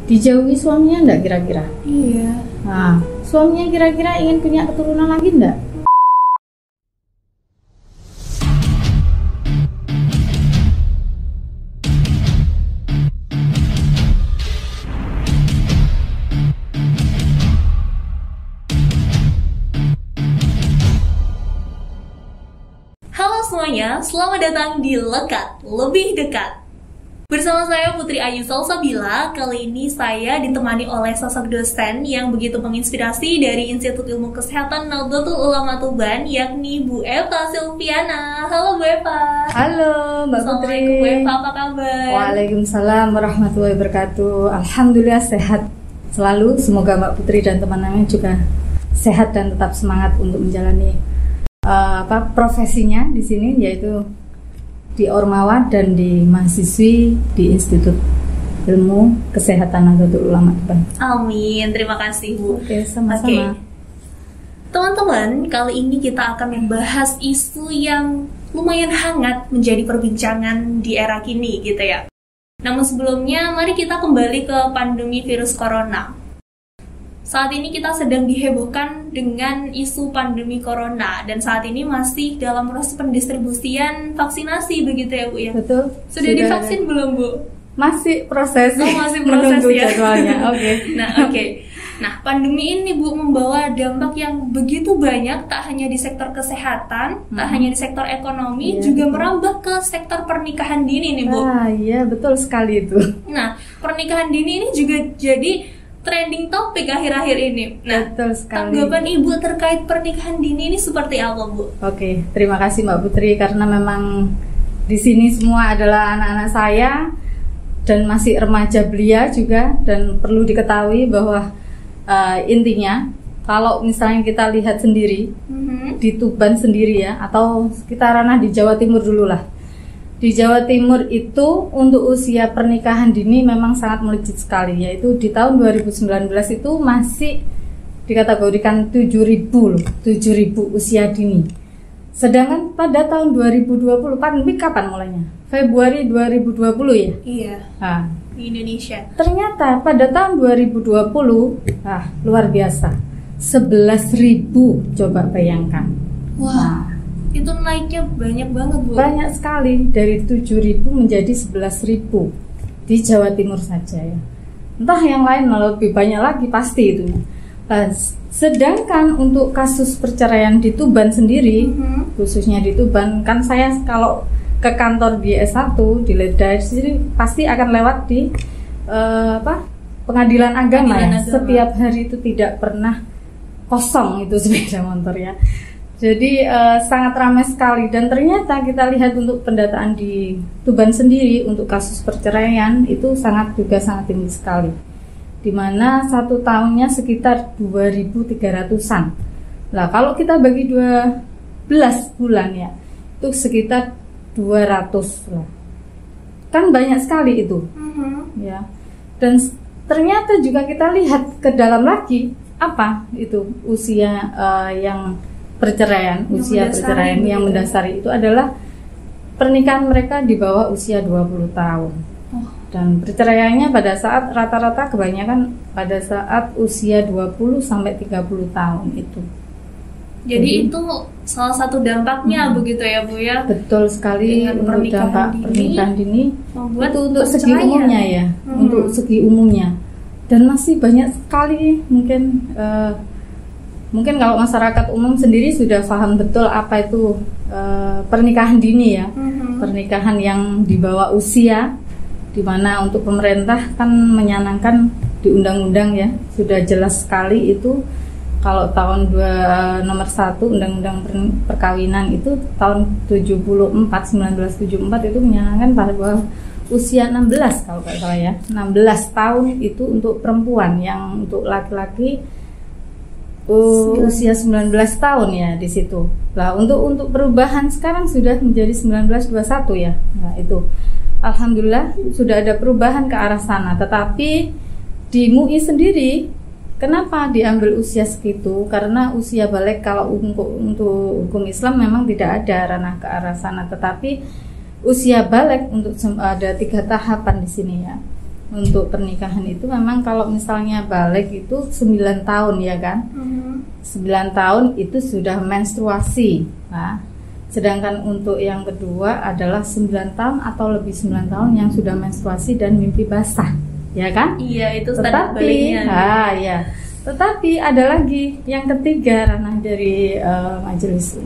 Dijauhi suaminya enggak kira-kira? Iya. Nah, suaminya kira-kira ingin punya keturunan lagi enggak? Halo semuanya, selamat datang di Lekat, Lebih Dekat. Bersama saya Putri Ayu Salsabila. Kali ini saya ditemani oleh sosok dosen yang begitu menginspirasi dari Institut Ilmu Kesehatan Nahdlatul Ulama Tuban, yakni Bu Eva Silviana. Halo Bu Eva. Halo Mbak Putri. Assalamualaikum Bu Eva, apa kabar? Waalaikumsalam warahmatullahi wabarakatuh. Alhamdulillah sehat selalu. Semoga Mbak Putri dan teman-teman juga sehat dan tetap semangat untuk menjalani profesinya di sini, yaitu di Ormawa dan di mahasiswi di Institut Ilmu Kesehatan Nahdlatul Ulama Tuban. Amin, terima kasih Bu. Oke, sama-sama. Teman-teman, kali ini kita akan membahas isu yang lumayan hangat menjadi perbincangan di era kini gitu ya. Namun sebelumnya, mari kita kembali ke pandemi virus corona. Saat ini kita sedang dihebohkan dengan isu pandemi corona, dan saat ini masih dalam proses pendistribusian vaksinasi begitu ya Bu ya? Betul. Sudah divaksin belum Bu? Masih proses. Oh, masih proses menunggu ya. jadwalnya. Oke. Nah, pandemi ini Bu membawa dampak yang begitu banyak, tak hanya di sektor kesehatan, tak hanya di sektor ekonomi, juga merambah ke sektor pernikahan dini nih Bu. Ah, iya, betul sekali itu. Nah, pernikahan dini ini juga jadi trending topik akhir-akhir ini. Nah, betul sekali. tanggapan Ibu terkait pernikahan dini ini seperti apa, Bu? Oke, terima kasih Mbak Putri, karena memang di sini semua adalah anak-anak saya dan masih remaja belia juga, dan perlu diketahui bahwa intinya kalau misalnya kita lihat sendiri di Tuban sendiri ya, atau kita ranah di Jawa Timur dulu lah. Di Jawa Timur itu untuk usia pernikahan dini memang sangat melejit sekali, yaitu di tahun 2019 itu masih dikategorikan 7.000 usia dini. Sedangkan pada tahun 2020, pandemi kapan mulainya? Februari 2020 ya? Iya. Nah, Di Indonesia. ternyata pada tahun 2020, luar biasa, 11.000, coba bayangkan. Wah. Itu naiknya banyak banget Bu. Banyak sekali, dari 7.000 menjadi 11.000 di Jawa Timur saja ya. Entah yang lain lebih banyak lagi pasti itu. Nah, sedangkan untuk kasus perceraian di Tuban sendiri, khususnya di Tuban, kan saya kalau ke kantor di S1 di Leda sendiri pasti akan lewat di pengadilan agama ya. Setiap hari itu tidak pernah kosong itu sepeda motor ya. Jadi sangat ramai sekali, dan ternyata kita lihat untuk pendataan di Tuban sendiri untuk kasus perceraian itu sangat tinggi sekali, dimana satu tahunnya sekitar 2.300-an. Nah, kalau kita bagi 12 bulan ya, itu sekitar 200 lah. Kan banyak sekali itu ya. Dan ternyata juga kita lihat ke dalam lagi, apa itu usia yang perceraian, usia perceraian yang mendasari itu adalah pernikahan mereka di bawah usia 20 tahun. Dan perceraiannya pada saat rata-rata kebanyakan pada saat usia 20 sampai 30 tahun itu. Jadi itu salah satu dampaknya begitu ya Bu ya. Betul sekali, untuk dampak pernikahan dini itu untuk segi perceraian. umumnya ya, untuk segi umumnya. Dan masih banyak sekali mungkin kalau masyarakat umum sendiri sudah paham betul apa itu pernikahan dini ya, pernikahan yang di bawah usia, di mana untuk pemerintah kan menyanangkan di undang-undang ya, sudah jelas sekali itu. Kalau tahun nomor 1 Undang-Undang Perkawinan itu tahun 1974 itu menyanangkan pada usia 16 kalau nggak salah ya, 16 tahun itu untuk perempuan, yang untuk laki-laki usia 19 tahun ya di situ. Lah untuk perubahan sekarang sudah menjadi 1921 ya. Nah, itu alhamdulillah sudah ada perubahan ke arah sana. Tetapi di MUI sendiri kenapa diambil usia segitu? Karena usia balik kalau untuk hukum Islam memang tidak ada ranah ke arah sana, tetapi usia balik untuk ada 3 tahapan di sini ya. untuk pernikahan itu memang kalau misalnya balik itu 9 tahun ya kan. 9 tahun itu sudah menstruasi. Nah, sedangkan untuk yang kedua adalah 9 tahun atau lebih 9 tahun yang sudah menstruasi dan mimpi basah, ya kan? Iya, itu standar baliknya. Ya. Tetapi ada lagi yang ketiga ranah dari Majelis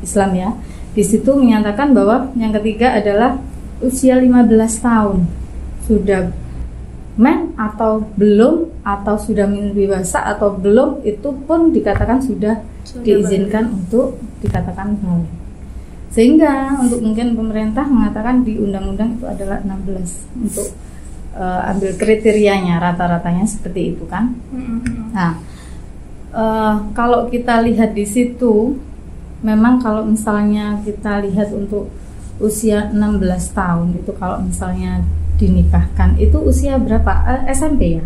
Islam ya. Di situ menyatakan bahwa yang ketiga adalah usia 15 tahun. Sudah men atau belum, atau sudah mimpi basah atau belum, itu pun dikatakan sudah diizinkan balik untuk dikatakan balik. Sehingga untuk mungkin pemerintah mengatakan di undang-undang itu adalah 16 untuk ambil kriterianya, rata-ratanya seperti itu kan. Nah, kalau kita lihat di situ, memang kalau misalnya kita lihat untuk usia 16 tahun itu kalau misalnya dinikahkan itu usia berapa? SMP ya?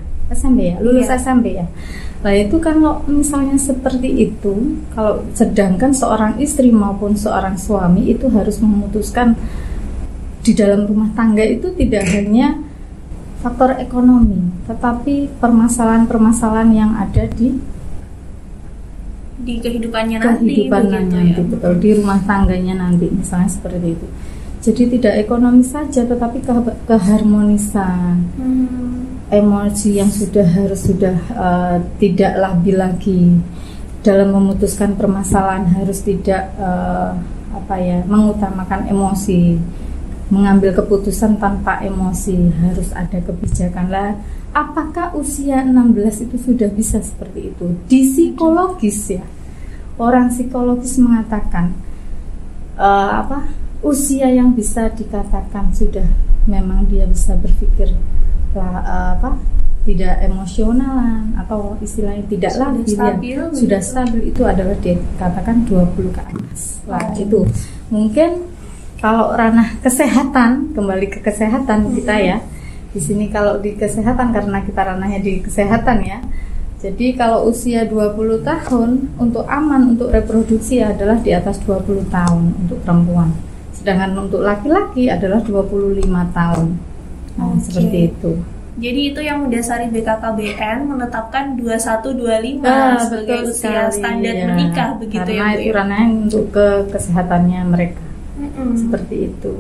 Lulus SMP ya. Nah itu kalau misalnya seperti itu, kalau sedangkan seorang istri maupun seorang suami itu harus memutuskan di dalam rumah tangga itu tidak hanya faktor ekonomi, tetapi permasalahan-permasalahan yang ada di kehidupannya nanti, betul, di rumah tangganya nanti, misalnya seperti itu. Jadi tidak ekonomi saja, tetapi keharmonisan, emosi yang harus tidak labil lagi dalam memutuskan permasalahan, harus tidak mengutamakan emosi, mengambil keputusan tanpa emosi, harus ada kebijakan lah. Apakah usia 16 itu sudah bisa seperti itu? Di psikologis ya, orang psikologis mengatakan usia yang bisa dikatakan sudah memang dia bisa berpikir tidak emosionalan atau istilahnya tidak sudah stabil itu adalah dikatakan 20 ke atas. Itu mungkin kalau ranah kesehatan, kembali ke kesehatan kita ya. Di sini kalau di kesehatan, karena kita ranahnya di kesehatan ya. Jadi kalau usia 20 tahun untuk aman untuk reproduksi adalah di atas 20 tahun untuk perempuan. Sedangkan untuk laki-laki adalah 25 tahun. Nah, seperti itu. Jadi itu yang mendasari BKKBN menetapkan 21-25 sebagai usia standar menikah begitu. Karena itu ranahnya untuk kesehatannya mereka. Seperti itu.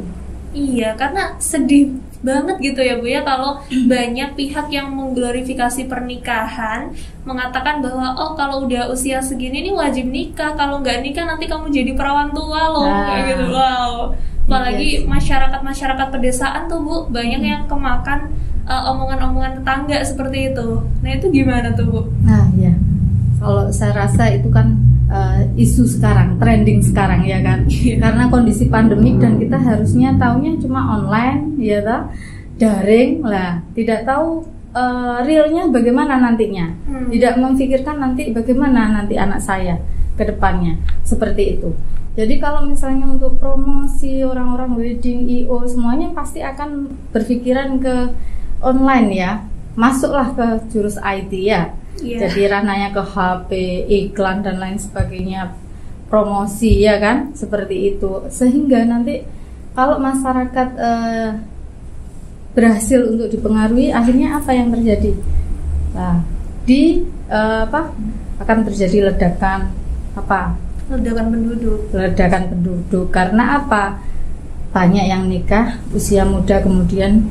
Iya, karena sedih banget gitu ya Bu ya kalau banyak pihak yang mengglorifikasi pernikahan, mengatakan bahwa kalau udah usia segini nih wajib nikah, kalau nggak nikah nanti kamu jadi perawan tua loh, kayak gitu. Wow. Apalagi masyarakat pedesaan tuh Bu, banyak yang kemakan omongan-omongan tetangga seperti itu. Nah itu gimana tuh Bu? Nah ya, kalau saya rasa itu kan isu sekarang, trending sekarang ya kan. Karena kondisi pandemik dan kita harusnya taunya cuma online ya toh, daring lah, tidak tahu realnya bagaimana nantinya. Tidak memikirkan nanti bagaimana nanti anak saya ke depannya, seperti itu. Jadi kalau misalnya untuk promosi orang-orang wedding, IO semuanya pasti akan berpikiran ke online ya. Masuklah ke jurus IT ya. Jadi ranahnya ke HP, iklan dan lain sebagainya, promosi ya kan, seperti itu. Sehingga nanti kalau masyarakat berhasil untuk dipengaruhi, akhirnya apa yang terjadi? Nah, akan terjadi ledakan penduduk. Karena apa? Banyak yang nikah usia muda kemudian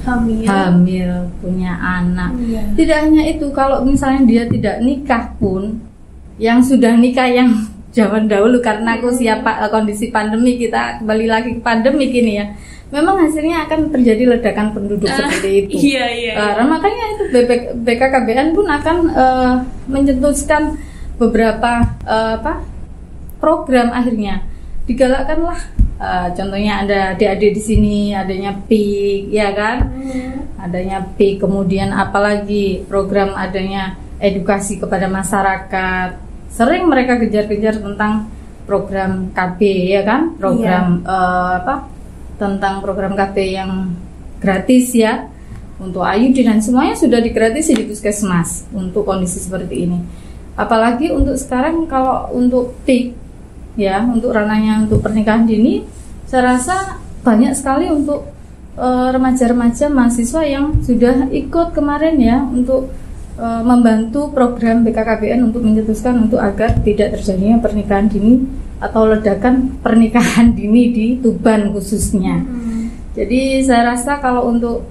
hamil, punya anak. Tidak hanya itu, kalau misalnya dia tidak nikah pun, yang sudah nikah yang zaman dahulu karena kondisi pandemi, kita kembali lagi ke pandemi ini ya, memang hasilnya akan terjadi ledakan penduduk seperti itu. Karena makanya itu BKKBN pun akan mencetuskan beberapa program, akhirnya digalakkanlah. Contohnya ada adik-adik di sini, adanya PIK ya kan, adanya PIK, kemudian apalagi program adanya edukasi kepada masyarakat. Sering mereka kejar-kejar tentang program KB ya kan, program tentang program KB yang gratis ya untuk IUD dan semuanya sudah digratisi di puskesmas untuk kondisi seperti ini. Apalagi untuk sekarang kalau untuk PIK ya, untuk ranahnya untuk pernikahan dini, saya rasa banyak sekali untuk remaja-remaja mahasiswa yang sudah ikut kemarin ya untuk membantu program BKKBN untuk mencetuskan untuk agar tidak terjadinya pernikahan dini atau ledakan pernikahan dini di Tuban khususnya. Jadi saya rasa kalau untuk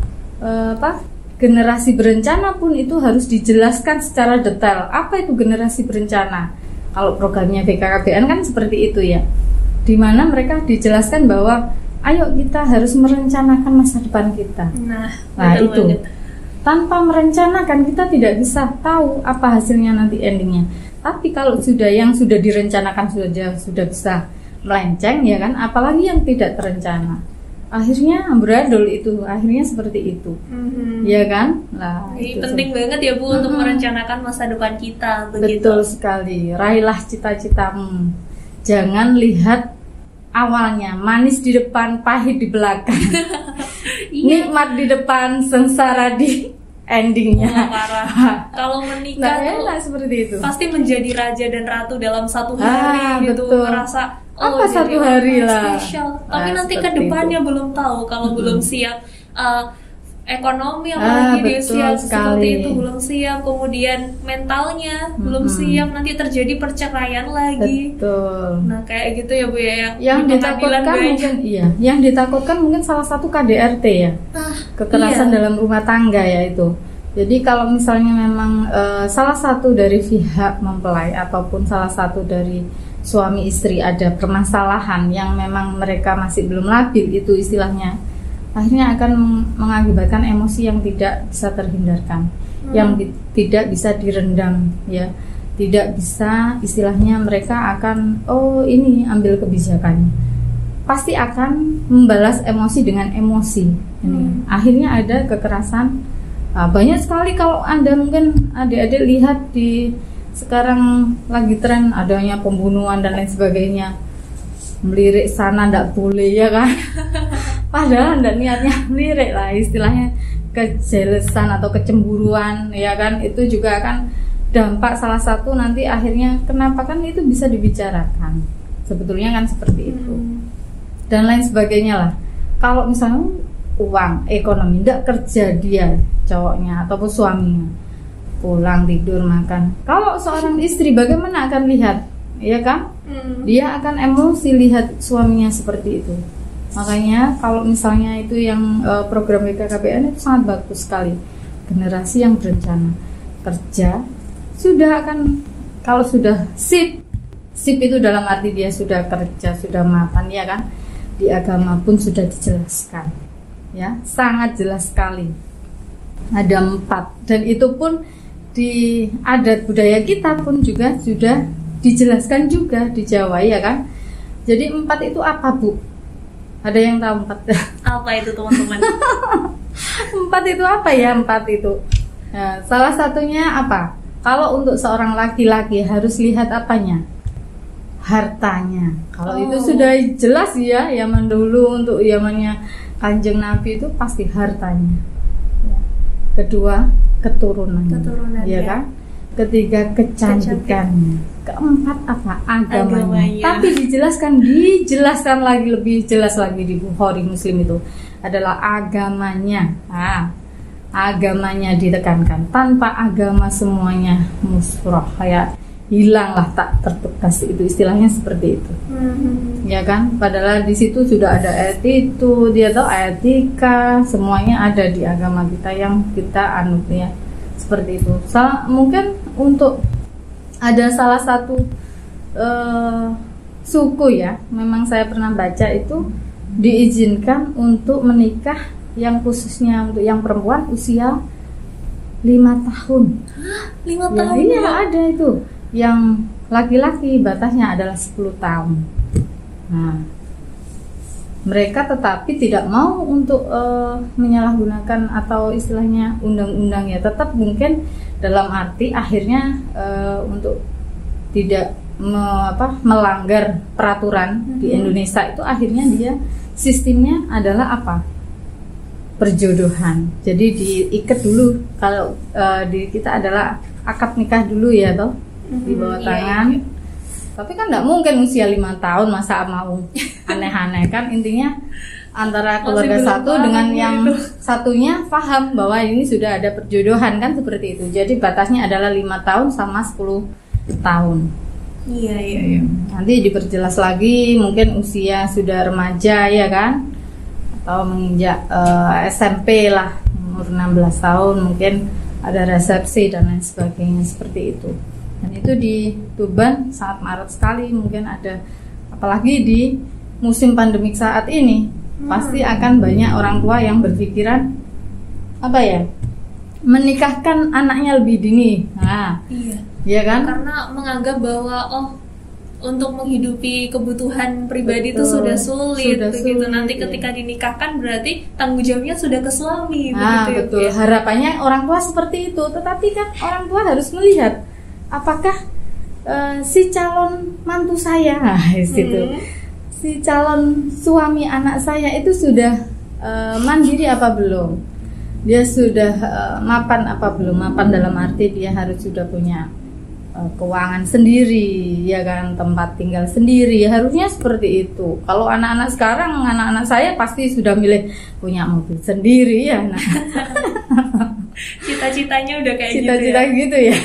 generasi berencana pun itu harus dijelaskan secara detail. Apa itu generasi berencana? Kalau programnya BKKBN kan seperti itu ya, di mana mereka dijelaskan bahwa ayo kita harus merencanakan masa depan kita. Nah itu banget. Tanpa merencanakan kita tidak bisa tahu apa hasilnya nanti endingnya. Tapi kalau yang sudah direncanakan sudah bisa melenceng ya kan, apalagi yang tidak terencana. Akhirnya amburadul itu, akhirnya seperti itu. Ya kan? Nah, itu penting banget ya Bu untuk merencanakan masa depan kita begitu. Betul sekali. Raihlah cita-citamu. Jangan lihat awalnya manis di depan, pahit di belakang. Nikmat di depan, sengsara di endingnya. Parah. Kalau menikah enak seperti itu. Pasti menjadi raja dan ratu dalam satu hari gitu. Betul. Merasa apa satu hari lah spesial. Tapi nanti ke depannya belum tahu kalau belum siap ekonomi apalagi di usia seperti itu belum siap, kemudian mentalnya belum siap, nanti terjadi perceraian lagi. Betul. Nah kayak gitu ya Bu ya. Yang ditakutkan mungkin yang ditakutkan mungkin salah satu KDRT ya, kekerasan dalam rumah tangga ya itu. Jadi kalau misalnya memang salah satu dari pihak mempelai ataupun salah satu dari suami istri ada permasalahan yang memang mereka masih belum labil itu istilahnya, akhirnya akan mengakibatkan emosi yang tidak bisa terhindarkan, yang tidak bisa direndam ya, tidak bisa istilahnya mereka akan ini ambil kebijakan, pasti akan membalas emosi dengan emosi. Akhirnya ada kekerasan. Banyak sekali kalau Anda mungkin adik-adik lihat di sekarang lagi tren adanya pembunuhan dan lain sebagainya, melirik sana ndak boleh ya kan. Padahal ndak niatnya melirik lah, istilahnya kejelesan atau kecemburuan ya kan, itu juga akan dampak salah satu nanti akhirnya kenapa kan itu bisa dibicarakan sebetulnya kan seperti itu dan lain sebagainya lah. Kalau misalnya uang ekonomi ndak kerja dia cowoknya ataupun suaminya, pulang tidur makan, kalau seorang istri bagaimana akan lihat ya kan, dia akan emosi lihat suaminya seperti itu. Makanya kalau misalnya itu yang program BKKBN itu sangat bagus sekali. Generasi yang berencana kerja sudah akan, kalau sudah sip itu dalam arti dia sudah kerja, sudah mapan ya kan. Di agama pun sudah dijelaskan ya, sangat jelas sekali. Ada 4 dan itu pun di adat budaya kita pun juga sudah dijelaskan juga di Jawa ya kan. Jadi 4 itu apa Bu? Ada yang tahu 4? Apa itu teman-teman? 4 itu apa ya 4 itu? Nah, salah satunya apa? Kalau untuk seorang laki-laki harus lihat apanya? Hartanya. Kalau itu sudah jelas ya, zaman dulu untuk zamannya Kanjeng Nabi itu pasti hartanya. Ya. Kedua keturunan ya kan? Ketiga kecantikannya. Keempat apa? Agamanya. Tapi dijelaskan lagi, lebih jelas lagi di Bukhari Muslim itu adalah agamanya. Agamanya ditekankan. Tanpa agama semuanya musrah, kayak hilanglah, tak terbekas, itu istilahnya seperti itu. Ya kan? Padahal di situ sudah ada attitude, dia tahu etika, semuanya ada di agama kita yang kita anut ya. Seperti itu. Mungkin untuk ada salah satu suku ya, memang saya pernah baca itu diizinkan untuk menikah yang khususnya untuk yang perempuan usia 5 tahun. 5 tahun? Iya ada itu. Yang laki-laki batasnya adalah 10 tahun. Nah, mereka tetapi tidak mau untuk menyalahgunakan atau istilahnya undang-undang ya, tetap mungkin dalam arti akhirnya untuk tidak melanggar peraturan di Indonesia itu akhirnya dia sistemnya adalah apa? Perjodohan. Jadi diikat dulu, kalau di kita adalah akad nikah dulu ya toh, di bawah tangan. Iya. Tapi kan nggak mungkin usia 5 tahun masa mau aneh-aneh kan, intinya antara Masih keluarga belum satu paham dengan gitu. yang satunya paham bahwa ini sudah ada perjodohan kan seperti itu. Jadi batasnya adalah 5 tahun sama 10 tahun. Iya. Nanti diperjelas lagi mungkin usia sudah remaja ya kan, atau menginjak SMP lah, umur 16 tahun mungkin ada resepsi dan lain sebagainya seperti itu. Dan itu di Tuban sangat marak sekali, mungkin ada, apalagi di musim pandemik saat ini pasti akan banyak orang tua yang berpikiran apa ya, menikahkan anaknya lebih dini. Nah, iya kan? Karena menganggap bahwa untuk menghidupi kebutuhan pribadi itu Betul. sudah sulit Sudah begitu. sulit, Nanti ya. ketika dinikahkan berarti tanggung jawabnya sudah ke suami Nah, begitu. betul. Ya. Harapannya orang tua seperti itu, tetapi kan orang tua harus melihat apakah si calon mantu saya, si calon suami anak saya itu sudah mandiri apa belum? Dia sudah mapan apa belum? Mapan dalam arti dia harus sudah punya keuangan sendiri, ya kan, tempat tinggal sendiri, harusnya seperti itu. Kalau anak-anak sekarang, anak-anak saya pasti sudah milih punya mobil sendiri ya. Nah. Cita-citanya udah kayak Cita-cita gitu ya.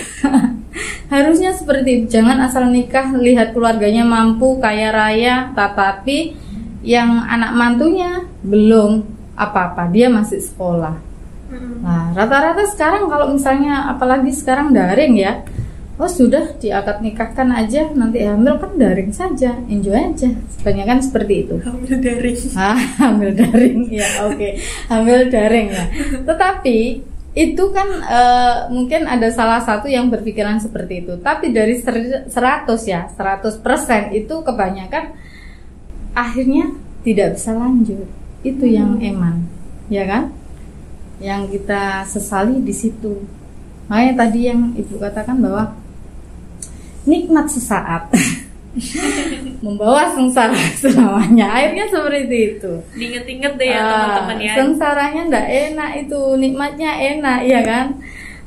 Harusnya seperti itu. Jangan asal nikah lihat keluarganya mampu, kaya raya, tetapi yang anak mantunya belum apa-apa, dia masih sekolah. Nah, rata-rata sekarang kalau misalnya apalagi sekarang daring ya, sudah diakad nikahkan aja, nanti hamil kan daring saja, enjoy aja. Sebenarnya kan seperti itu. Hamil daring. Hamil daring ya, oke. Hamil daring ya. Tetapi itu kan mungkin ada salah satu yang berpikiran seperti itu. Tapi dari 100% itu kebanyakan akhirnya tidak bisa lanjut. Itu yang eman, ya kan? Yang kita sesali di situ. Makanya tadi yang Ibu katakan bahwa nikmat sesaat membawa sengsara selamanya. Akhirnya seperti itu. Diinget-inget deh ya teman-teman ya. Sengsaranya ndak enak itu, nikmatnya enak ya kan.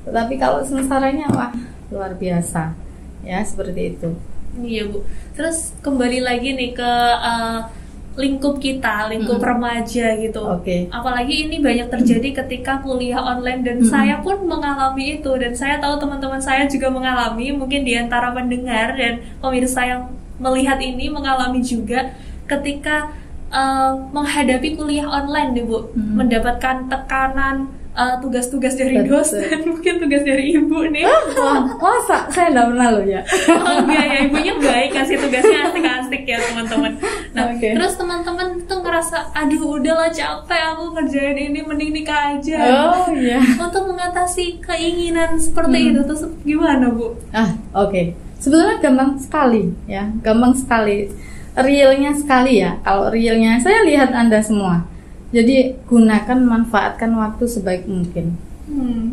Tetapi kalau sengsaranya wah luar biasa. Ya seperti itu. Iya Bu. Terus kembali lagi nih ke lingkup kita, lingkup remaja gitu. Oke. Apalagi ini banyak terjadi ketika kuliah online dan saya pun mengalami itu, dan saya tahu teman-teman saya juga mengalami, mungkin di antara pendengar dan pemirsa yang melihat ini mengalami juga ketika menghadapi kuliah online nih Bu, mendapatkan tekanan tugas-tugas dari dosen, mungkin tugas dari ibu nih. Wah, masa saya enggak pernah loh ya. Oh iya ya, ibunya baik, kasih tugasnya asik-asik ya teman-teman. Nah, terus teman-teman tuh ngerasa, aduh udahlah capek aku ngerjain ini, mending nikah aja. Oh iya. Untuk mengatasi keinginan seperti itu terus gimana Bu? Oke. Sebetulnya gampang sekali ya, gampang sekali. Realnya sekali ya. Kalau realnya saya lihat Anda semua. Jadi gunakan, manfaatkan waktu sebaik mungkin.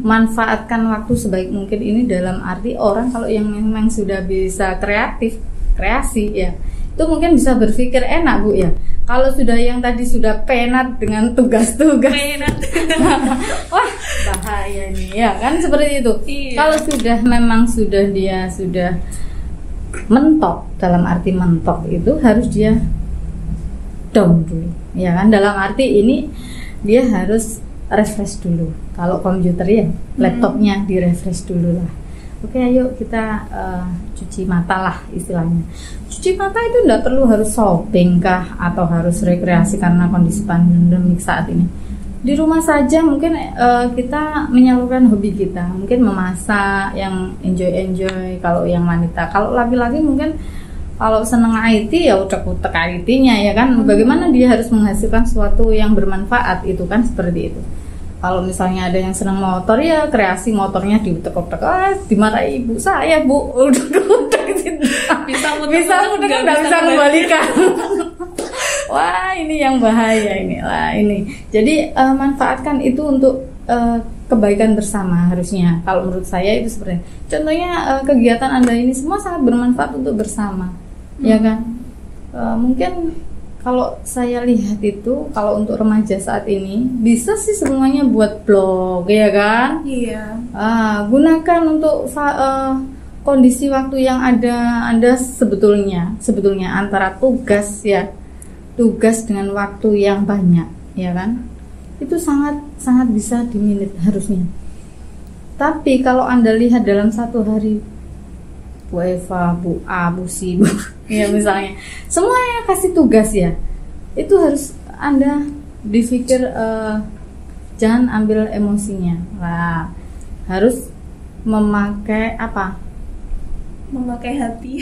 Manfaatkan waktu sebaik mungkin ini dalam arti orang kalau yang memang sudah bisa kreasi ya, itu mungkin bisa berpikir enak Bu ya. Kalau sudah yang tadi sudah penat dengan tugas-tugas, wah bahaya nih ya kan seperti itu. Iya. Kalau sudah memang dia sudah mentok, dalam arti mentok itu harus dia down dulu, ya kan, dalam arti ini dia harus refresh dulu. Kalau komputer ya, laptopnya di refresh dulu lah. Oke, ayo kita cuci mata lah istilahnya. Cuci mata itu enggak perlu harus shopping kah atau harus rekreasi karena kondisi pandemik saat ini. Di rumah saja mungkin kita menyalurkan hobi kita, mungkin memasak yang enjoy. Kalau yang wanita, kalau laki-laki mungkin kalau seneng IT ya utek-utek IT-nya ya kan. Bagaimana dia harus menghasilkan sesuatu yang bermanfaat, itu kan seperti itu. Kalau misalnya ada yang senang motor ya kreasi motornya diutek-utek. Dimarahi ibu saya Bu, utek-utek gitu. Bisa utek nggak bisa kembalikan. Wah ini yang bahaya ini lah ini. Jadi manfaatkan itu untuk kebaikan bersama harusnya. Kalau menurut saya itu seperti contohnya kegiatan Anda ini semua sangat bermanfaat untuk bersama. Ya kan, mungkin kalau saya lihat itu kalau untuk remaja saat ini bisa sih semuanya buat blog ya kan. Iya. Gunakan untuk kondisi waktu yang ada Anda sebetulnya antara tugas ya, tugas dengan waktu yang banyak, ya kan? Itu sangat bisa diminit harusnya. Tapi kalau Anda lihat dalam satu hari, Bu Eva, Bu A, Bu C, Bu ya misalnya, semuanya kasih tugas ya, itu harus Anda dipikir, jangan ambil emosinya lah, harus memakai apa? Memakai hati.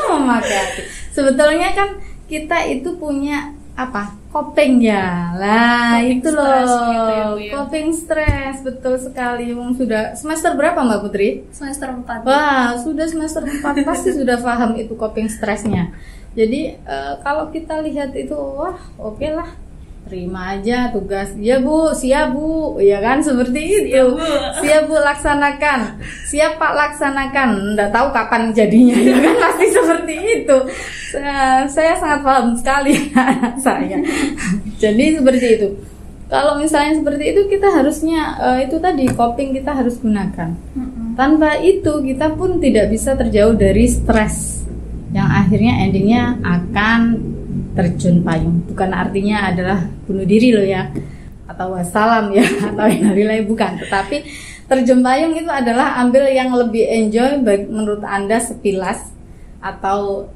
Memakai hati. Sebetulnya kan kita itu punya apa? Coping ya lah, Coping itu stress loh gitu ya, Bu, ya. coping stress, betul sekali. Sudah semester berapa Mbak Putri? Semester 4. Wah, sudah semester 4 pasti sudah paham itu coping stressnya. Jadi kalau kita lihat itu, wah oke lah, terima aja tugas. Ya Bu, siap Bu, ya kan, seperti itu. Siap Bu, laksanakan. Siap Pak, laksanakan. Nggak tahu kapan jadinya, ya kan, pasti seperti itu. Saya sangat paham sekali saya. Jadi seperti itu. Kalau misalnya seperti itu, kita harusnya itu tadi coping kita harus gunakan. Tanpa itu kita pun tidak bisa terjauh dari stres yang akhirnya endingnya akan terjun payung. Bukan artinya adalah bunuh diri loh ya, atau wassalam ya, atau innalillahi, bukan. Tetapi terjun payung itu adalah ambil yang lebih enjoy menurut Anda sepilas, atau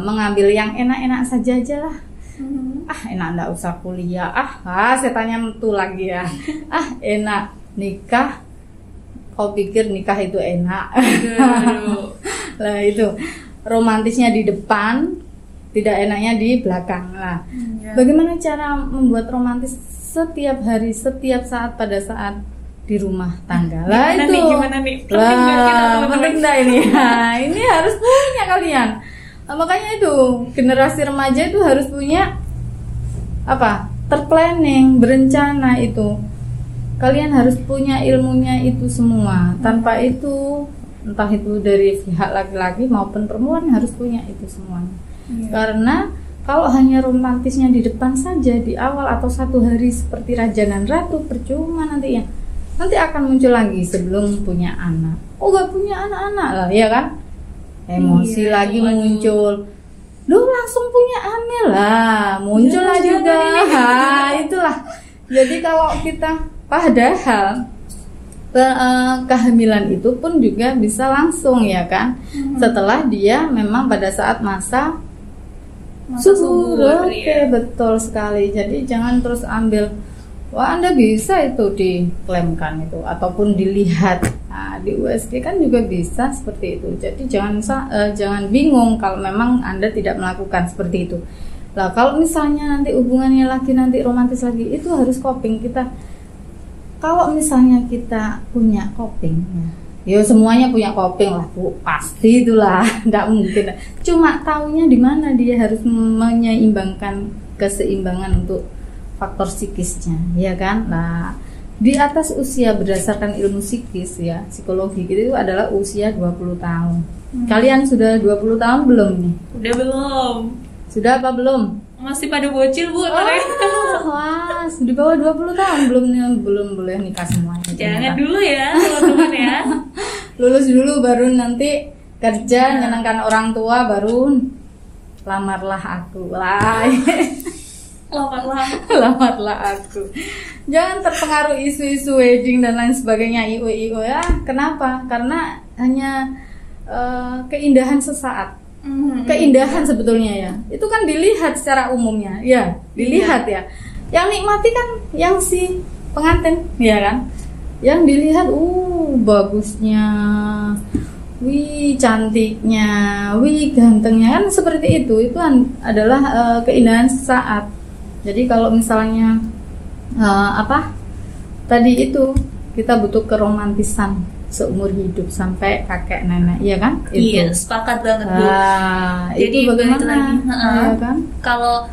mengambil yang enak-enak saja aja lah. Enak nggak usah kuliah. Saya tanya itu lagi ya. Enak nikah. Kau pikir nikah itu enak? Lah itu romantisnya di depan, tidak enaknya di belakang lah. Bagaimana cara membuat romantis setiap hari, setiap saat pada saat di rumah tangga? Lah itu gimana nih? penting ini. Nah, ini harus punya kalian. Makanya itu generasi remaja itu harus punya apa? Terplanning, berencana itu. Kalian harus punya ilmunya itu semua. Tanpa itu, entah itu dari pihak laki-laki maupun perempuan, harus punya itu semuanya. Karena kalau hanya romantisnya di depan saja di awal atau satu hari seperti raja dan ratu, percuma nantinya. Nanti akan muncul lagi sebelum punya anak. Oh, gak punya anak-anak lah, ya kan? Emosi lagi muncul. Loh, langsung punya hamil lah, muncul lah juga. Itulah. Jadi kalau kita, padahal kehamilan itu pun juga bisa langsung, ya kan? Setelah dia memang pada saat masa subur. Oke, betul sekali. Jadi jangan terus ambil, wah Anda bisa itu diklaimkan itu, ataupun dilihat. Di USG kan juga bisa seperti itu. Jadi jangan bingung kalau memang Anda tidak melakukan seperti itu. Lah kalau misalnya nanti hubungannya lagi nanti romantis lagi, itu harus coping kita. Kalau misalnya kita punya coping, ya semuanya punya coping lah Bu, pasti itulah, nggak mungkin. Cuma taunya di mana dia harus menyeimbangkan keseimbangan untuk faktor psikisnya, ya kan? Nah, di atas usia berdasarkan ilmu psikis ya, psikologi itu adalah usia 20 tahun. Kalian sudah 20 tahun belum nih? Udah belum? Sudah apa belum? Masih pada bocil Bu. Wah, di bawah 20 tahun belum boleh nikah semuanya. Jangan dulu ya teman-teman ya. Lulus dulu baru nanti kerja, nyenangkan orang tua, baru lamarlah aku lah. Lamarlah aku. Jangan terpengaruh isu-isu wedding dan lain sebagainya, IO ya. Kenapa? Karena hanya keindahan sesaat. Keindahan sebetulnya ya, itu kan dilihat secara umumnya ya, dilihat ya. Yang nikmati kan yang si pengantin, ya kan, yang dilihat bagusnya, wih cantiknya, wih gantengnya, kan seperti itu adalah keindahan sesaat. Jadi kalau misalnya tadi itu kita butuh keromantisan seumur hidup sampai kakek nenek, iya kan? Iya, sepakat banget Bu. Jadi bagaimana lagi? Ya kan? Kalau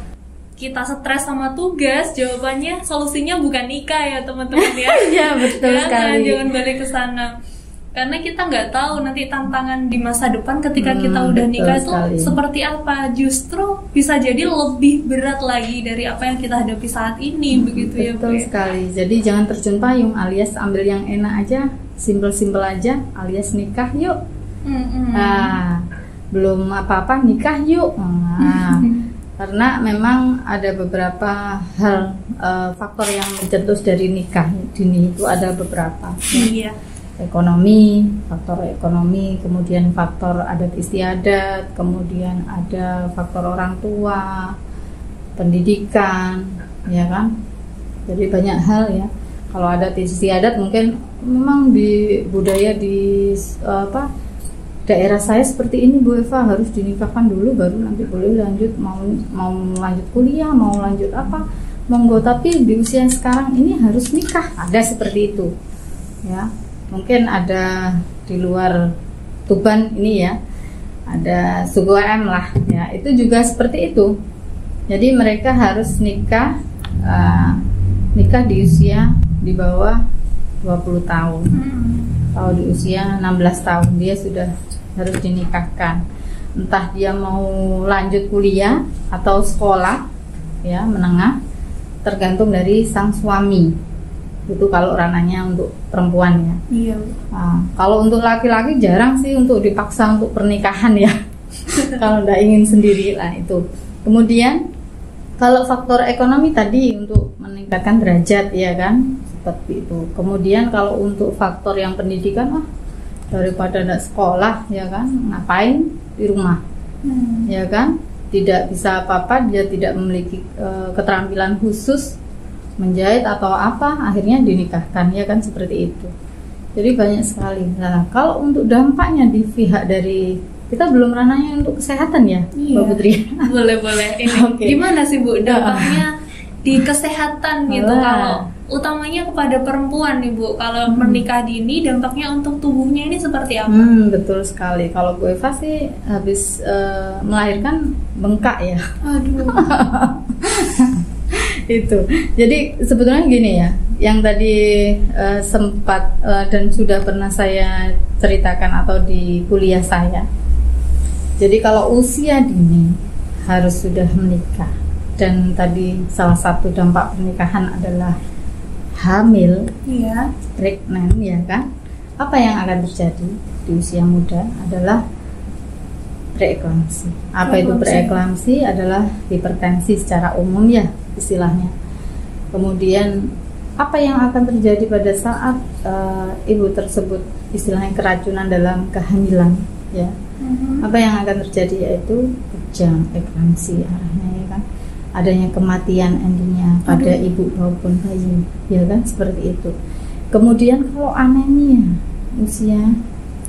kita stres sama tugas, jawabannya solusinya bukan nikah ya teman-teman ya. Iya betul sekali. Jangan balik ke sana. Karena kita nggak tahu nanti tantangan di masa depan ketika kita udah nikah itu seperti apa. Justru bisa jadi lebih berat lagi dari apa yang kita hadapi saat ini, begitu ya Bu. Betul sekali. Jadi jangan terjun payung, alias ambil yang enak aja, simpel-simpel aja, alias nikah yuk. Belum apa-apa nikah yuk. Karena memang ada beberapa hal faktor yang mencetus dari nikah dini itu ada beberapa. Iya. Ekonomi, faktor ekonomi, kemudian faktor adat istiadat, kemudian ada faktor orang tua, pendidikan, ya kan? Jadi banyak hal ya. Kalau adat istiadat mungkin memang di budaya di daerah saya seperti ini Bu Eva, harus dinikahkan dulu baru nanti boleh lanjut, mau lanjut kuliah, mau lanjut apa monggo, tapi di usia sekarang ini harus nikah, ada seperti itu ya. Mungkin ada di luar Tuban ini ya, ada suku M lah ya, itu juga seperti itu. Jadi mereka harus nikah di usia di bawah 20 tahun. Kalau di usia 16 tahun dia sudah harus dinikahkan. Entah dia mau lanjut kuliah atau sekolah ya menengah, tergantung dari sang suami. Itu kalau ranahnya untuk perempuan ya. Iya. Nah, kalau untuk laki-laki jarang sih untuk dipaksa untuk pernikahan ya. Kalau tidak ingin sendiri lah itu. Kemudian kalau faktor ekonomi tadi untuk meningkatkan derajat ya kan, seperti itu. Kemudian kalau untuk faktor yang pendidikan, daripada tidak sekolah ya kan, ngapain di rumah ya kan, tidak bisa apa-apa, dia tidak memiliki keterampilan khusus menjahit atau apa, akhirnya dinikahkan ya kan, seperti itu. Jadi banyak sekali. Nah kalau untuk dampaknya di pihak dari kita belum ranahnya untuk kesehatan ya, iya. Mbak Putri. Boleh. Ini Okay. gimana sih Bu dampaknya di kesehatan gitu, kalau utamanya kepada perempuan nih Bu, kalau menikah dini dampaknya untuk tubuhnya ini seperti apa? Betul sekali. Kalau Bu Eva sih habis melahirkan bengkak ya. Aduh. Itu. Jadi sebetulnya gini ya, yang tadi sempat dan sudah pernah saya ceritakan atau di kuliah saya. Jadi kalau usia dini harus sudah menikah, dan tadi salah satu dampak pernikahan adalah hamil, Iya. pregnant ya kan. Apa yang akan terjadi di usia muda adalah preeklamsi. Apa itu preeklamsi? Adalah hipertensi secara umum ya istilahnya. Kemudian apa yang akan terjadi pada saat ibu tersebut istilahnya keracunan dalam kehamilan ya. Apa yang akan terjadi yaitu kejang, eklamsi arahnya ya kan. Adanya kematian endingnya pada ibu maupun bayi ya kan, seperti itu. Kemudian kalau anemia usia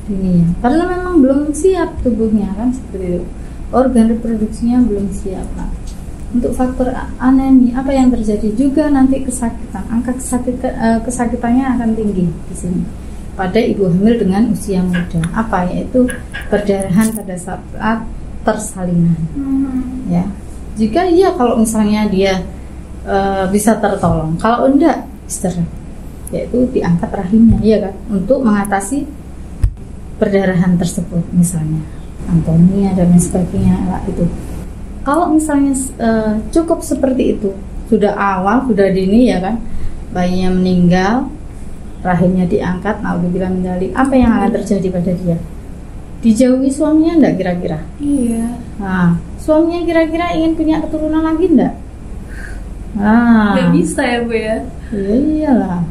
dini ya, karena memang belum siap tubuhnya kan, seperti itu, organ reproduksinya belum siap. Nah, untuk faktor anemia apa yang terjadi juga nanti kesakitan, angka kesakitannya akan tinggi di sini pada ibu hamil dengan usia muda. Apa yaitu perdarahan pada saat persalinan ya. Jika iya, kalau misalnya dia bisa tertolong, kalau enggak istirahat, yaitu diangkat rahimnya ya kan, untuk mengatasi perdarahan tersebut, misalnya antonia dan lain sebagainya lah itu. Kalau misalnya cukup seperti itu, sudah awal, sudah dini ya kan, bayinya meninggal, rahimnya diangkat, naudzubillah min dzalik, apa yang akan terjadi pada dia? Dijauhi suaminya enggak kira-kira? Iya. Nah, suaminya kira-kira ingin punya keturunan lagi enggak? Nah, Nggak bisa ya Bu ya? iya iyalah.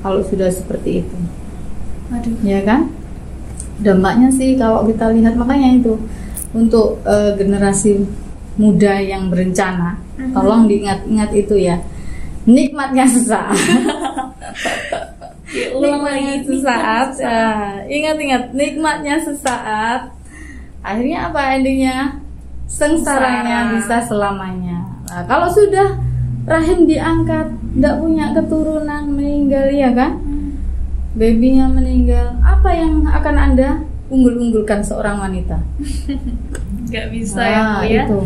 Kalau sudah seperti itu, Aduh. ya kan? Dampaknya sih kalau kita lihat, makanya itu untuk generasi muda yang berencana, tolong diingat-ingat itu ya, nikmatnya sesaat. Nikmatnya sesaat, ingat-ingat nikmatnya sesaat. Akhirnya apa endingnya? Sengsaranya bisa selamanya. Nah, kalau sudah rahim diangkat, tidak punya keturunan, meninggal ya kan, babynya meninggal, apa yang akan Anda unggul-unggulkan seorang wanita? Gak bisa ya Bu ya. Itu.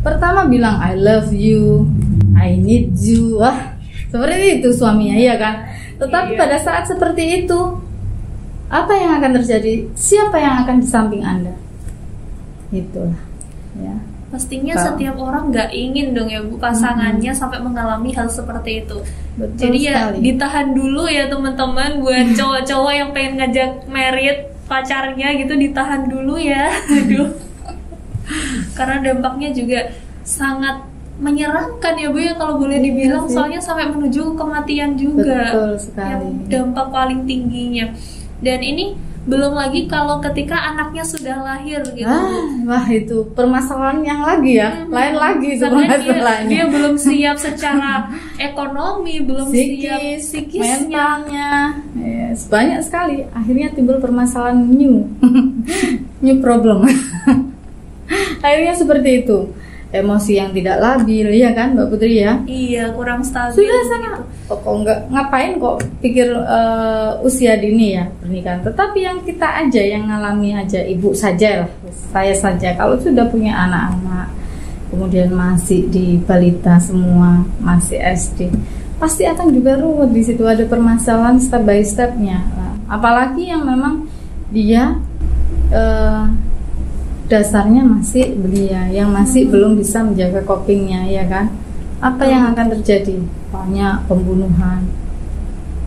Pertama bilang I love you, I need you, seperti itu suaminya ya kan. Tetapi pada saat seperti itu, apa yang akan terjadi? Siapa yang akan di samping Anda? Itulah ya. Pastinya setiap orang nggak ingin dong ya Bu pasangannya sampai mengalami hal seperti itu. Betul Jadi ya sekali. ditahan dulu ya teman-teman, buat cowok-cowok yang pengen ngajak merit pacarnya gitu, ditahan dulu ya. Aduh. Karena dampaknya juga sangat menyeramkan ya Bu ya kalau boleh dibilang, soalnya sampai menuju kematian juga. Betul sekali. Yang dampak paling tingginya. Dan ini belum lagi kalau ketika anaknya sudah lahir gitu. Wah itu permasalahan yang lagi ya, lain lagi itu permasalahannya. Dia belum siap secara ekonomi, belum siap psikisnya, mentalnya, banyak sekali. Akhirnya timbul permasalahan new problem. Akhirnya seperti itu. Emosi yang tidak labil, ya kan Mbak Putri ya? Iya, kurang stabil. Sudah sana, kok nggak ngapain kok pikir usia dini ya pernikahan. Tetapi yang kita aja yang ngalami aja, ibu saja lah, saya saja. Kalau sudah punya anak-anak, kemudian masih di balita semua, masih SD, pasti akan juga ruwet di situ, ada permasalahan step by stepnya. Nah, apalagi yang memang dia dasarnya masih belia, yang masih belum bisa menjaga copingnya, ya kan? Apa yang akan terjadi? Banyak pembunuhan,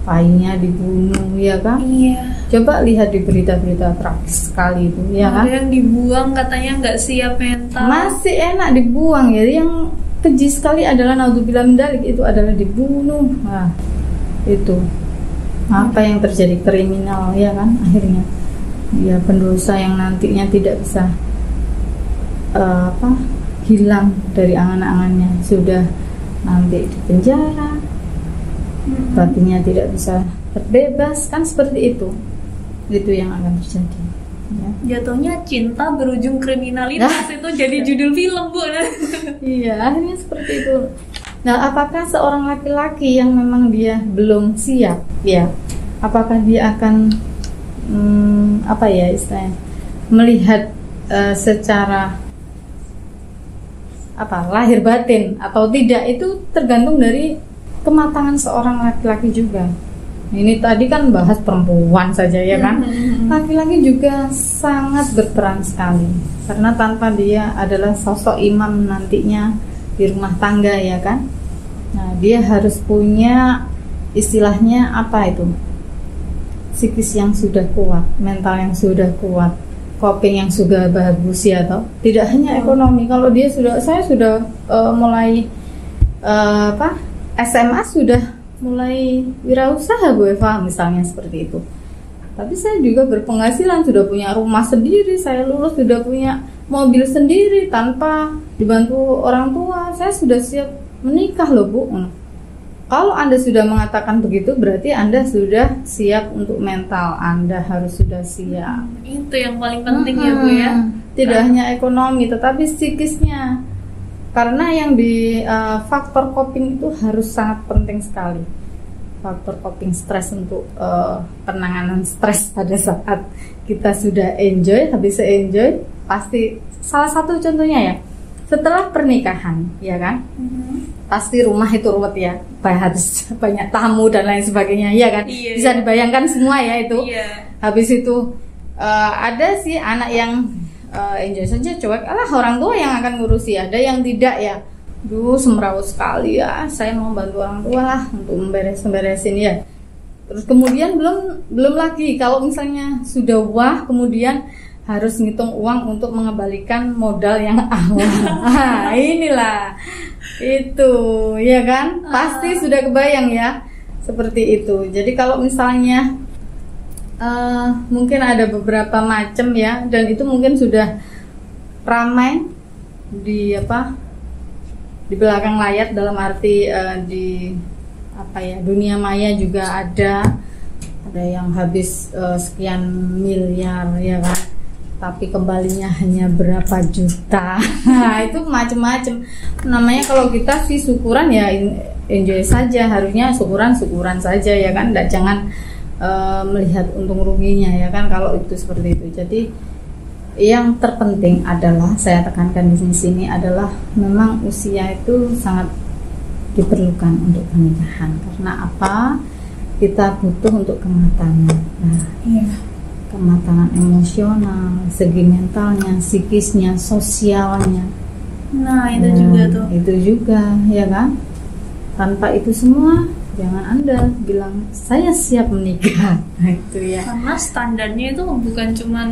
bayinya dibunuh, ya kan? Iya. Coba lihat di berita-berita tragis sekali itu, ya kan? Ada yang dibuang katanya nggak siap mental. Masih enak dibuang, ya. Yang keji sekali adalah naudzubillah min dzalik, itu adalah dibunuh. Nah, itu apa yang terjadi, kriminal, ya kan? Akhirnya dia pendosa yang nantinya tidak bisa hilang dari angan-angannya, sudah nanti di penjara, batinnya tidak bisa terbebas, kan seperti itu yang akan terjadi ya. Jatuhnya cinta berujung kriminalitas, itu jadi judul film Bu. Iya, akhirnya seperti itu. Nah, apakah seorang laki-laki yang memang dia belum siap, ya, apakah dia akan istilahnya melihat secara lahir batin atau tidak, itu tergantung dari kematangan seorang laki-laki juga. Ini tadi kan bahas perempuan saja, ya kan? Laki-laki juga sangat berperan sekali, karena tanpa dia adalah sosok imam nantinya di rumah tangga, ya kan? Nah, dia harus punya istilahnya psikis yang sudah kuat, mental yang sudah kuat, coping yang sudah bagus, ya toh. Tidak hanya ekonomi. Kalau dia saya sudah mulai SMA sudah mulai wirausaha Bu Eva, misalnya seperti itu. Tapi saya juga berpenghasilan, sudah punya rumah sendiri, saya lulus sudah punya mobil sendiri tanpa dibantu orang tua. Saya sudah siap menikah loh Bu. Kalau Anda sudah mengatakan begitu, berarti Anda sudah siap untuk mental, Anda harus sudah siap. Itu yang paling penting ya Bu ya. Tidak hanya ekonomi, tetapi psikisnya. Karena yang di faktor coping itu harus sangat penting sekali. Faktor coping stres untuk penanganan stres pada saat kita sudah enjoy, habis enjoy, pasti salah satu contohnya ya, setelah pernikahan, ya kan? Pasti rumah itu ruwet ya, harus banyak tamu dan lain sebagainya, ya kan? Iya, bisa dibayangkan semua ya itu. Iya. Habis itu ada sih anak yang enjoy saja, cuek, orang tua yang akan ngurusi. Ada yang tidak ya, semrawut sekali ya, saya mau bantu orang tua lah untuk memberesin ya. Terus kemudian belum lagi kalau misalnya sudah kemudian harus ngitung uang untuk mengembalikan modal yang awal. Inilah itu, ya kan? Pasti sudah kebayang ya, seperti itu. Jadi kalau misalnya mungkin ada beberapa macam ya, dan itu mungkin sudah ramai di belakang layar, dalam arti di dunia maya juga ada yang habis sekian miliar, ya kan? Tapi kembalinya hanya berapa juta. Nah, itu macam-macam. Namanya kalau kita sih syukuran ya, enjoy saja, harusnya syukuran saja, ya kan? Jangan melihat untung ruginya, ya kan, kalau itu seperti itu. Jadi yang terpenting adalah, saya tekankan di sini adalah memang usia itu sangat diperlukan untuk pernikahan. Karena apa? Kita butuh untuk kematangan. Nah, kematangan emosional, segi mentalnya, psikisnya, sosialnya. Nah, itu juga tuh. Itu juga, ya kan? Tanpa itu semua, jangan Anda bilang saya siap menikah. Nah, itu ya. Karena standarnya itu bukan cuman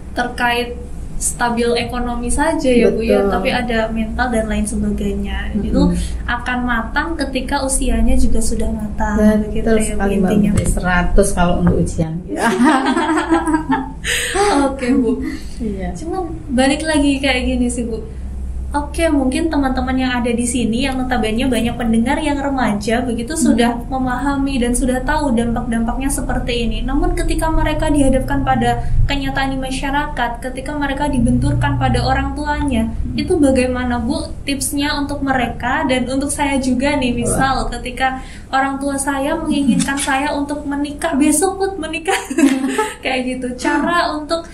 terkait stabil ekonomi saja ya Bu ya, Betul. tapi ada mental dan lain sebagainya. Dan itu akan matang ketika usianya juga sudah matang, begitu Betul ya Bu sekali Mbak intinya. Putri, 100 kalau untuk ujian. Oke Bu. Iya. Cuman balik lagi kayak gini sih Bu. Oke, mungkin teman-teman yang ada di sini yang notabene banyak pendengar yang remaja begitu sudah memahami dan sudah tahu dampak-dampaknya seperti ini. Namun ketika mereka dihadapkan pada kenyataan di masyarakat, ketika mereka dibenturkan pada orang tuanya, itu bagaimana Bu tipsnya untuk mereka dan untuk saya juga nih, misal ketika orang tua saya menginginkan saya untuk menikah, besok Put menikah kayak gitu. Cara untuk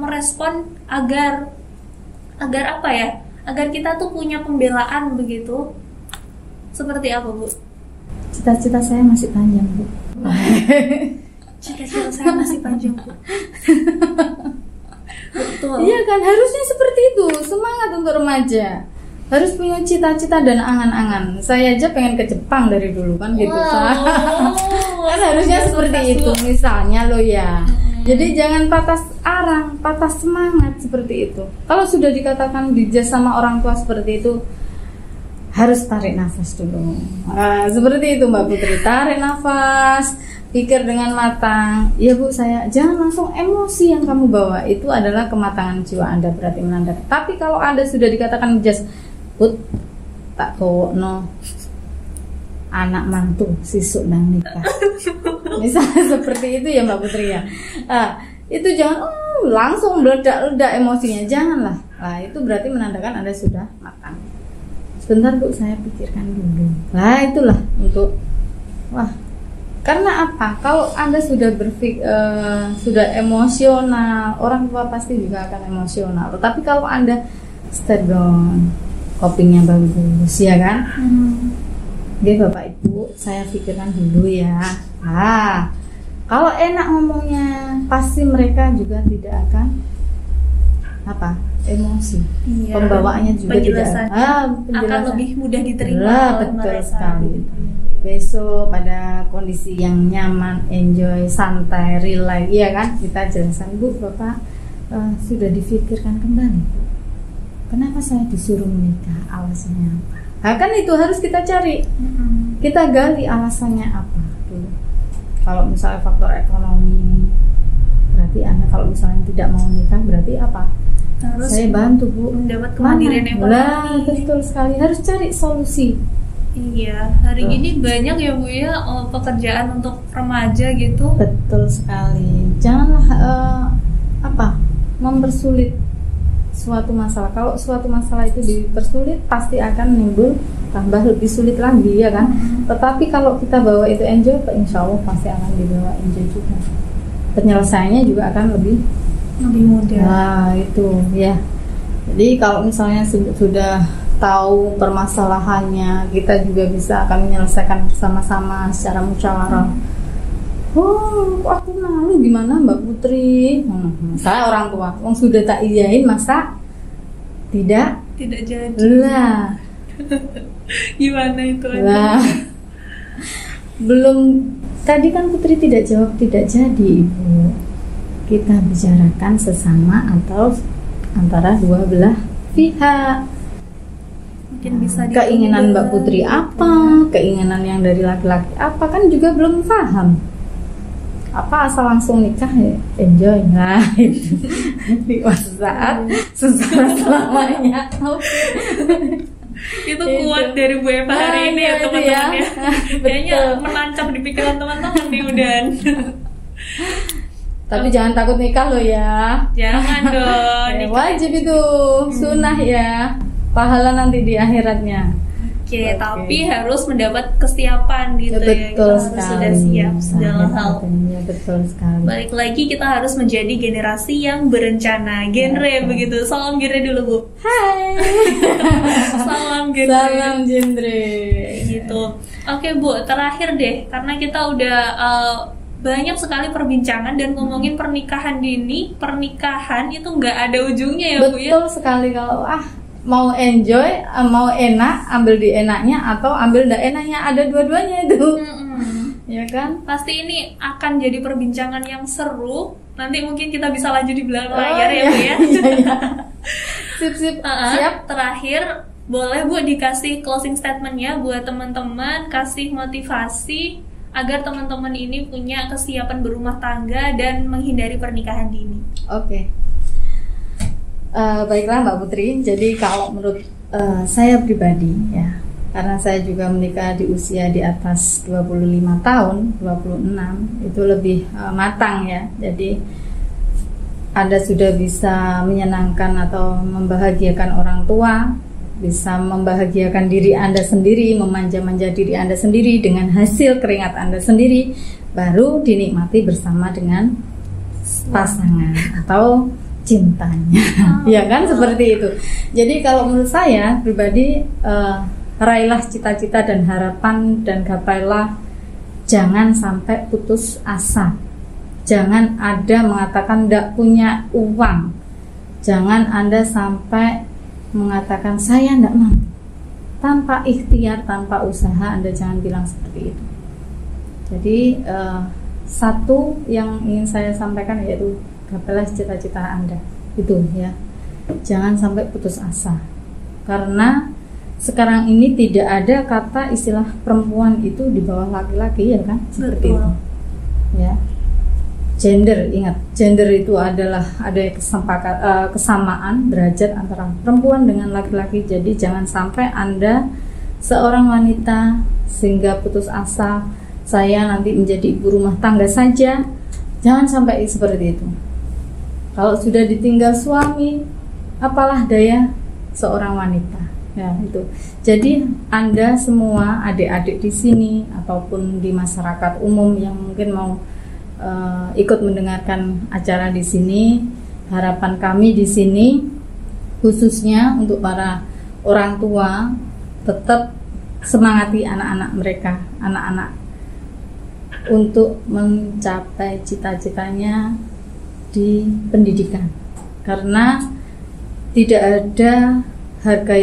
merespon agar apa ya? Agar kita tuh punya pembelaan begitu. Seperti apa Bu? Cita-cita saya masih panjang Bu. Cita-cita saya masih panjang Bu. Betul. Iya kan, harusnya seperti itu. Semangat untuk remaja. Harus punya cita-cita dan angan-angan. Saya aja pengen ke Jepang dari dulu kan gitu. Kan harusnya seperti itu misalnya lo ya. Jadi jangan patah arang, patah semangat seperti itu. Kalau sudah dikatakan dijaz sama orang tua seperti itu, harus tarik nafas dulu. Seperti itu Mbak Putri, tarik nafas, pikir dengan matang. Ya Bu, saya jangan langsung emosi yang kamu bawa. Itu adalah kematangan jiwa Anda, berarti menanda. Tapi kalau Anda sudah dikatakan dijaz, Put, tak no anak mantu sisuk dan nikah. Misalnya seperti itu ya Mbak Putri ya. Itu jangan langsung meledak-ledak emosinya, janganlah. Itu berarti menandakan Anda sudah matang. Sebentar Bu, saya pikirkan dulu. Itulah untuk karena apa? Kalau Anda sudah sudah emosional, orang tua pasti juga akan emosional. Tapi kalau Anda step down, copingnya bagus, ya kan? Oke Bapak Ibu, saya pikirkan dulu ya. Kalau enak ngomongnya, pasti mereka juga tidak akan emosi. Iya, pembawaannya juga tidak akan lebih mudah diterima. Betul sekali. Besok pada kondisi yang nyaman, enjoy, santai, relax, iya kan? Kita jelaskan, Bu, Bapak sudah difikirkan kembali. Kenapa saya disuruh menikah? Alasannya apa? Kan itu harus kita cari. Kita gali alasannya apa dulu. Kalau misalnya faktor ekonomi, berarti Anda kalau misalnya tidak mau nikah, berarti apa? Harus saya bantu Bu mendapat kemandirian ekonomi. Betul sekali, harus cari solusi. Iya, hari ini banyak ya Bu ya pekerjaan untuk remaja gitu. Betul sekali. Janganlah mempersulit suatu masalah. Kalau suatu masalah itu dipersulit, pasti akan menimbul tambah lebih sulit lagi, ya kan? Tetapi kalau kita bawa itu enjoy, insya Allah pasti akan dibawa enjoy juga. Penyelesaiannya juga akan lebih mudah. Itu ya. Jadi kalau misalnya sudah tahu permasalahannya, kita juga bisa akan menyelesaikan bersama-sama secara musyawarah. Aku malu gimana Mbak Putri? Saya orang tua, sudah tak iyain masa tidak jadi lah. Gimana itu lah? Belum, tadi kan Putri tidak jawab tidak jadi Ibu. Kita bicarakan sesama atau antara dua belah pihak. Mungkin bisa keinginan Mbak Putri apa, keinginan yang dari laki-laki apa, kan juga belum paham. Apa asal langsung nikah ya, enjoy lah itu di saat susah selamanya. Itu kuat dari Bu Eva hari ini ya teman-teman ya. Kayaknya menancap di pikiran teman-teman nih udah. Tapi jangan takut nikah loh ya. Jangan dong. Wajib itu, sunnah ya. Pahala nanti di akhiratnya. Oke, tapi harus mendapat kesiapan gitu ya. Kita harus sudah siap segala hal. Ya, betul sekali. Balik lagi kita harus menjadi generasi yang berencana. Genre begitu. Salam genre dulu Bu. Hai. Salam genre. Salam genre. Gitu. Oke Bu, terakhir deh, karena kita udah banyak sekali perbincangan dan ngomongin pernikahan dini. Pernikahan itu nggak ada ujungnya ya Bu ya. Betul sekali. Kalau mau enjoy, mau enak, ambil di enaknya atau ambil enggak enaknya, ada dua-duanya itu. ya kan? Pasti ini akan jadi perbincangan yang seru. Nanti mungkin kita bisa lanjut di belakang layar ya Bu ya. Sip. Siap. Terakhir, boleh Bu dikasih closing statementnya buat teman-teman, kasih motivasi agar teman-teman ini punya kesiapan berumah tangga dan menghindari pernikahan dini. Oke. Baiklah Mbak Putri. Jadi kalau menurut saya pribadi ya, karena saya juga menikah di usia di atas 25 tahun, 26, itu lebih matang ya. Jadi Anda sudah bisa menyenangkan atau membahagiakan orang tua, bisa membahagiakan diri Anda sendiri, memanja-manja diri Anda sendiri dengan hasil keringat Anda sendiri, baru dinikmati bersama dengan pasangan atau cintanya. Ya kan, seperti itu. Jadi kalau menurut saya pribadi, raihlah cita-cita dan harapan dan gapailah, jangan sampai putus asa. Jangan ada mengatakan tidak punya uang. Jangan Anda sampai mengatakan saya tidak mampu. Tanpa ikhtiar, tanpa usaha, Anda jangan bilang seperti itu. Jadi satu yang ingin saya sampaikan yaitu gapailah cita-cita Anda. Itu ya. Jangan sampai putus asa. Karena sekarang ini tidak ada kata istilah perempuan itu di bawah laki-laki, ya kan? Seperti itu. Ya. Gender, ingat, gender itu adalah ada kesamaan derajat antara perempuan dengan laki-laki. Jadi jangan sampai Anda seorang wanita sehingga putus asa, saya nanti menjadi ibu rumah tangga saja. Jangan sampai seperti itu. Kalau sudah ditinggal suami, apalah daya seorang wanita. Ya, itu. Jadi Anda semua adik-adik di sini ataupun di masyarakat umum yang mungkin mau ikut mendengarkan acara di sini, harapan kami di sini khususnya untuk para orang tua, tetap semangati anak-anak mereka, anak-anak untuk mencapai cita-citanya di pendidikan. Karena tidak ada harta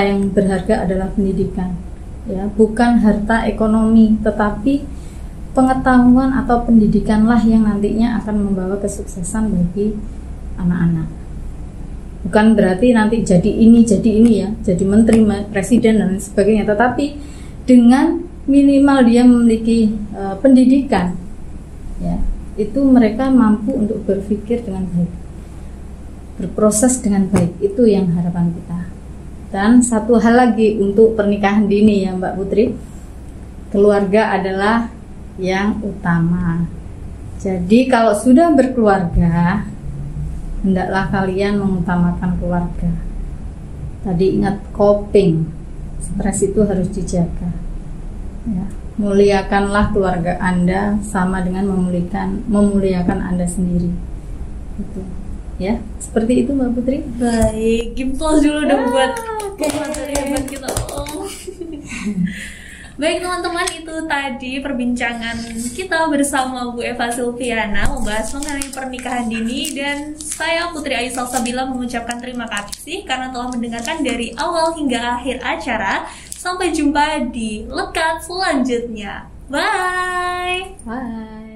yang berharga adalah pendidikan, ya, bukan harta ekonomi, tetapi pengetahuan atau pendidikanlah yang nantinya akan membawa kesuksesan bagi anak-anak. Bukan berarti nanti jadi ini ya, jadi menteri, presiden dan sebagainya, tetapi dengan minimal dia memiliki pendidikan, ya, itu mereka mampu untuk berpikir dengan baik, berproses dengan baik. Itu yang harapan kita. Dan satu hal lagi untuk pernikahan dini ya Mbak Putri, keluarga adalah yang utama. Jadi kalau sudah berkeluarga, hendaklah kalian mengutamakan keluarga. Tadi ingat coping, stres itu harus dijaga, ya. Muliakanlah keluarga Anda sama dengan memuliakan Anda sendiri. Itu ya, seperti itu Mbak Putri. Baik, gimplos dulu dong buat hebat kita. Baik teman-teman, itu tadi perbincangan kita bersama Bu Eva Silviana membahas mengenai pernikahan dini, dan saya Putri Ayu Salsabila mengucapkan terima kasih karena telah mendengarkan dari awal hingga akhir acara. Sampai jumpa di lekat selanjutnya. Bye. Bye.